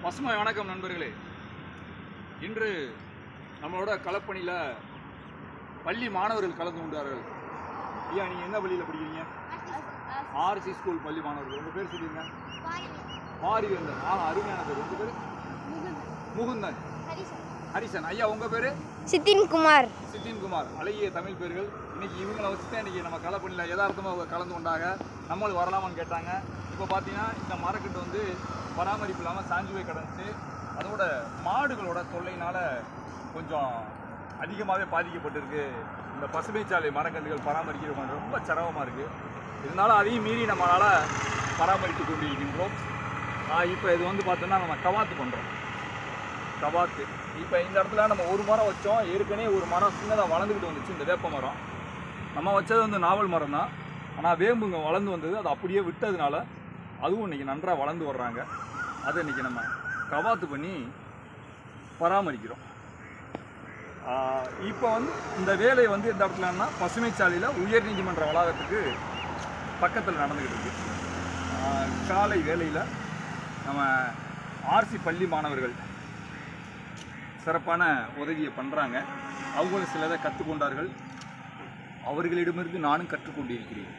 பசுமை வணக்கம் நண்பர்களே. இன்று நம்மளோட களப்பணியில் பள்ளி மாணவர்கள் கலந்து கொண்டார்கள். ஐயா, நீங்கள் என்ன பள்ளியில் படிக்கிறீங்க? ஆர்சி ஸ்கூல் பள்ளி மாணவர்கள். உங்கள் பேர் சொல்லிடுங்க. பாரிவேந்தன். அருமையான பேர். உங்கள் பேர்? முகுந்தன். ஹரிசன். ஐயா, உங்கள் பேர்? சித்தின்குமார். சித்தின்குமார். அழகிய தமிழ் பேர்கள். இன்னைக்கு இவங்களை வச்சு தான் இன்றைக்கி நம்ம களப்பணியில் யதார்த்தமாக கலந்து கொண்டாங்க. நம்மளும் வரலாமான்னு கேட்டாங்க. இப்போ பார்த்தீங்கன்னா இந்த மரக்கட்டு வந்து பராமரிப்பு இல்லாமல் சாஞ்சு போய் கிடந்துச்சு. அதோட மாடுகளோட தொல்லையினால் கொஞ்சம் அதிகமாகவே பாதிக்கப்பட்டிருக்கு. இந்த பசுமைச்சாலை மரக்கன்றுகள் பராமரிக்கிறது ரொம்ப சிரமமாக இருக்குது. இருந்தாலும் அதையும் மீறி நம்மளால் பராமரித்து கொண்டு இருக்கின்றோம். இப்போ இது வந்து பார்த்தோன்னா நம்ம கவாத்து பண்ணுறோம். கவாத்து இப்போ இந்த இடத்துல நம்ம ஒரு மரம் வச்சோம். ஏற்கனவே ஒரு மரம் சின்னதாக வளர்ந்துக்கிட்டு வந்துச்சு. இந்த வேப்ப மரம் நம்ம வச்சது வந்து நாவல் மரம் தான். ஆனால் வேம்புங்க வளர்ந்து வந்தது. அது அப்படியே விட்டதுனால அதுவும் இன்றைக்கி நன்றாக வளர்ந்து வர்றாங்க. அதை இன்றைக்கி நம்ம கவாத்து பண்ணி பராமரிக்கிறோம். இப்போ வந்து இந்த வேலை வந்து எந்த இடத்துலன்னா பசுமைச்சாலையில் உயர்நீதிமன்ற வளாகத்துக்கு பக்கத்தில் நடந்துக்கிட்டு இருக்கு. காலை வேளையில் நம்ம ஆர்சி பள்ளி மாணவர்கள் சிறப்பான உதவியை பண்ணுறாங்க. அவங்களும் சிலதை கற்றுக்கொண்டார்கள். அவர்களிடமிருந்து நானும் கற்றுக்கொண்டிருக்கிறேன்.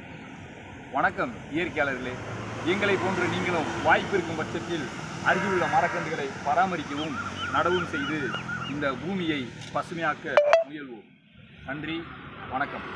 வணக்கம் இயற்கையாளர்களே. எங்களை போன்று நீங்களும் வாய்ப்பு இருக்கும் பட்சத்தில் அருகிலுள்ள மரக்கன்றுகளை பராமரிக்கவும் நடவும் செய்து இந்த பூமியை பசுமையாக்க முயல்வோம். நன்றி, வணக்கம்.